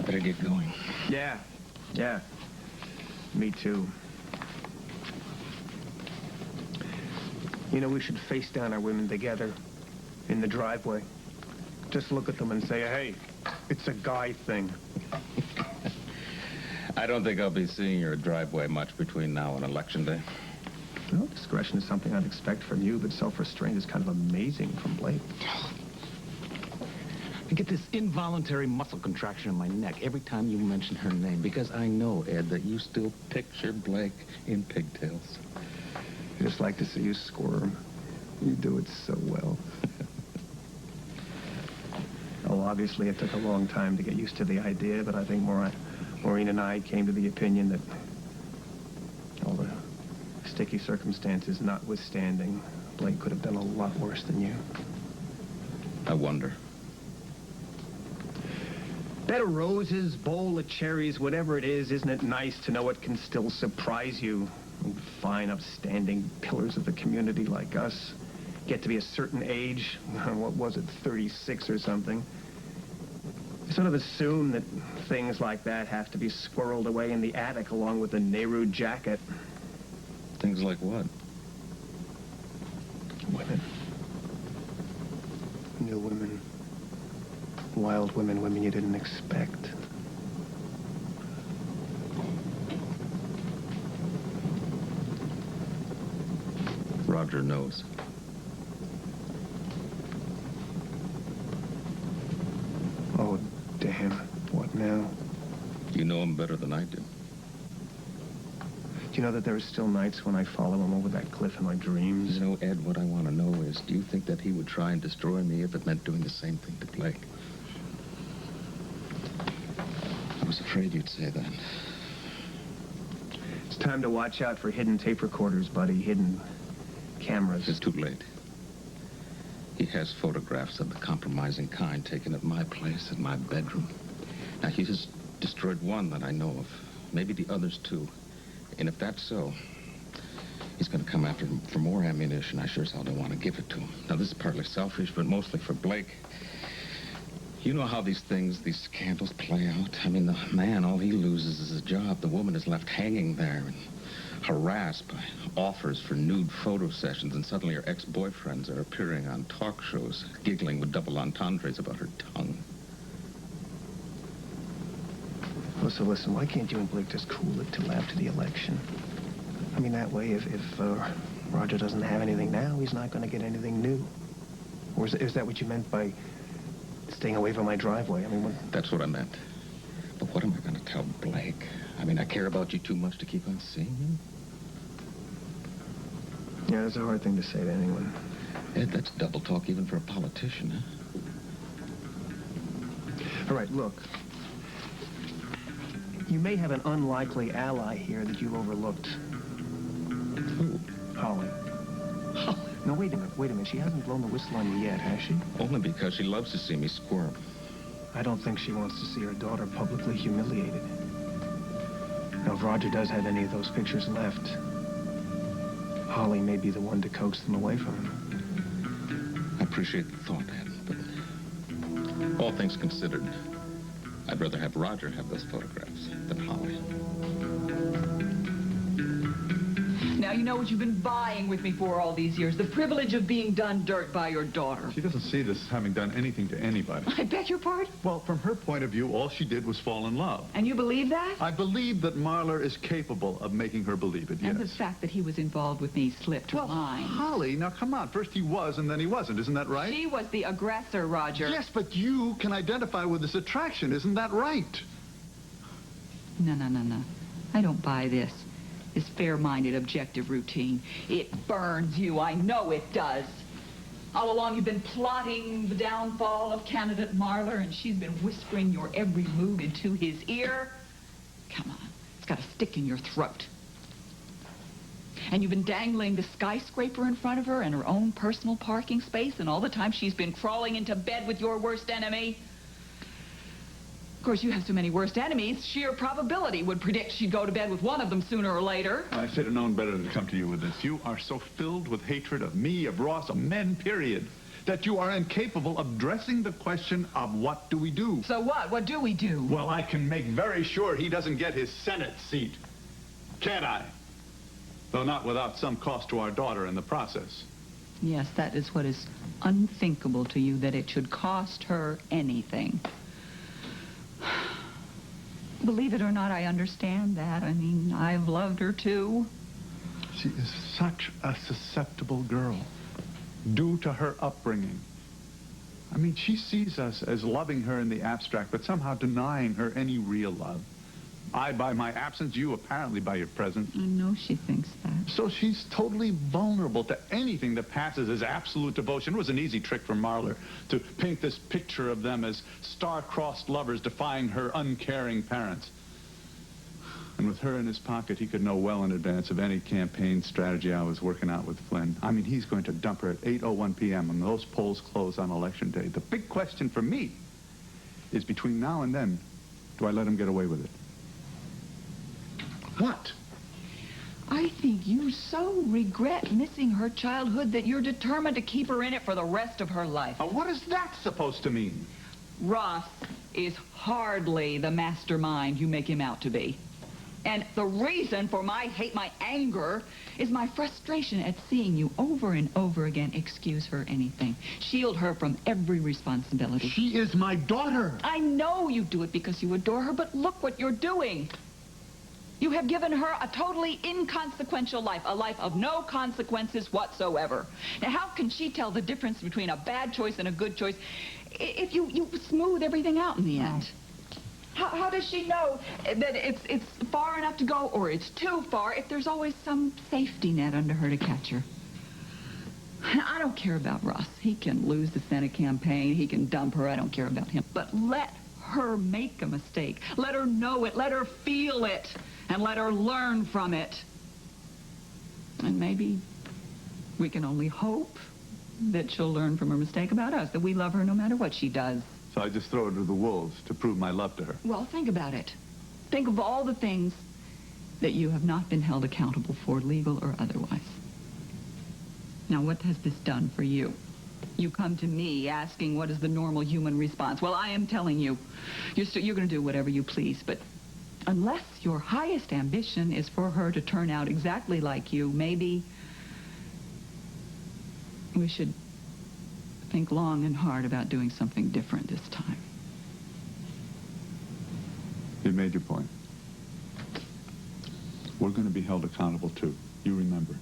better get going. Yeah. Me too. You know, we should face down our women together in the driveway. Just look at them and say, hey, it's a guy thing. I don't think I'll be seeing your driveway much between now and Election Day. Well, discretion is something I'd expect from you, but self-restraint is kind of amazing from Blake. I get this involuntary muscle contraction in my neck every time you mention her name, because I know, Ed, that you still picture Blake in pigtails. I just like to see you squirm. You do it so well. Oh, obviously, it took a long time to get used to the idea, but I think Maureen and I came to the opinion that all the sticky circumstances notwithstanding, Blake could have done a lot worse than you. I wonder. Bed of roses, bowl of cherries, whatever it is, isn't it nice to know it can still surprise you? Fine, upstanding pillars of the community like us get to be a certain age, what was it, 36 or something. You sort of assume that things like that have to be squirreled away in the attic along with the Nehru jacket. Things like what? Women. New women. Wild women, women you didn't expect. Roger knows. Oh, damn. What now? You know him better than I do. Do you know that there are still nights when I follow him over that cliff in my dreams? You know, Ed, what I want to know is, do you think that he would try and destroy me if it meant doing the same thing to Blake? I was afraid you'd say that. It's time to watch out for hidden tape recorders, buddy. Hidden cameras. It's too late. He has photographs of the compromising kind taken at my place, in my bedroom. Now, he has destroyed one that I know of. Maybe the others, too. And if that's so, he's going to come after him for more ammunition. I sure as hell don't want to give it to him. Now, this is partly selfish, but mostly for Blake. You know how these things, these scandals play out? I mean, the man, all he loses is his job. The woman is left hanging there and harassed by offers for nude photo sessions, and suddenly her ex-boyfriends are appearing on talk shows, giggling with double entendres about her tongue. Oh, so listen, why can't you and Blake just cool it till after the election? I mean, that way, if Roger doesn't have anything now, he's not going to get anything new. Or is that what you meant by staying away from my driveway? I mean, what... That's what I meant. But what am I going to tell Blake? I mean, I care about you too much to keep on seeing him? Yeah, it's a hard thing to say to anyone. Ed, that's double talk even for a politician, huh? All right, look. You may have an unlikely ally here that you've overlooked. Who? Holly. Holly? No, wait a minute. She hasn't blown the whistle on you yet, has she? Only because she loves to see me squirm. I don't think she wants to see her daughter publicly humiliated. Now, if Roger does have any of those pictures left, Holly may be the one to coax them away from him. I appreciate the thought, Ed, but all things considered, I'd rather have Roger have those photographs than Holly. Now you know what you've been buying with me for all these years. The privilege of being done dirt by your daughter. She doesn't see this as having done anything to anybody. I beg your pardon? Well, from her point of view, all she did was fall in love. And you believe that? I believe that Marlar is capable of making her believe it, yes. And the fact that he was involved with me slipped her mind. Holly, now come on. First he was, and then he wasn't. Isn't that right? She was the aggressor, Roger. Yes, but you can identify with this attraction. Isn't that right? No. I don't buy this. This fair-minded, objective routine. It burns you. I know it does. All along you've been plotting the downfall of candidate Marlar, and she's been whispering your every move into his ear. Come on. It's got a stick in your throat. And you've been dangling the skyscraper in front of her and her own personal parking space, and all the time she's been crawling into bed with your worst enemy. Of course, you have so many worst enemies, sheer probability would predict she'd go to bed with one of them sooner or later. I should have known better to come to you with this. You are so filled with hatred of me, of Ross, of men, period. that you are incapable of addressing the question of what do we do. So what? What do we do? Well, I can make very sure he doesn't get his Senate seat. Can't I? Though not without some cost to our daughter in the process. Yes, that is what is unthinkable to you, that it should cost her anything. Believe it or not, I understand that. I mean, I've loved her too. She is such a susceptible girl, due to her upbringing. I mean, she sees us as loving her in the abstract, but somehow denying her any real love. I by my absence, you apparently by your presence. I know she thinks that. So she's totally vulnerable to anything that passes as absolute devotion. It was an easy trick for Marlar to paint this picture of them as star-crossed lovers defying her uncaring parents. And with her in his pocket, he could know well in advance of any campaign strategy I was working out with Flynn. I mean, he's going to dump her at 8:01 p.m. when those polls close on Election Day. The big question for me is between now and then, do I let him get away with it? What? I think you so regret missing her childhood that you're determined to keep her in it for the rest of her life. What is that supposed to mean? Ross is hardly the mastermind you make him out to be. And the reason for my hate, my anger, is my frustration at seeing you over and over again excuse her anything. Shield her from every responsibility. She is my daughter. I know you do it because you adore her, but look what you're doing. You have given her a totally inconsequential life, a life of no consequences whatsoever. Now, how can she tell the difference between a bad choice and a good choice if you smooth everything out in the end? How does she know that it's far enough to go or it's too far if there's always some safety net under her to catch her? I don't care about Ross. He can lose the Senate campaign. He can dump her. I don't care about him. But let her make a mistake. Let her know it. Let her feel it. And let her learn from it. And maybe we can only hope that she'll learn from her mistake about us, that we love her no matter what she does. So I just throw her to the wolves to prove my love to her. Well, think about it. Think of all the things that you have not been held accountable for, legal or otherwise. Now, what has this done for you? You come to me asking what is the normal human response. Well, I am telling you, you're going to do whatever you please, but unless your highest ambition is for her to turn out exactly like you, maybe we should think long and hard about doing something different this time. You made your point. We're going to be held accountable, too. You remember.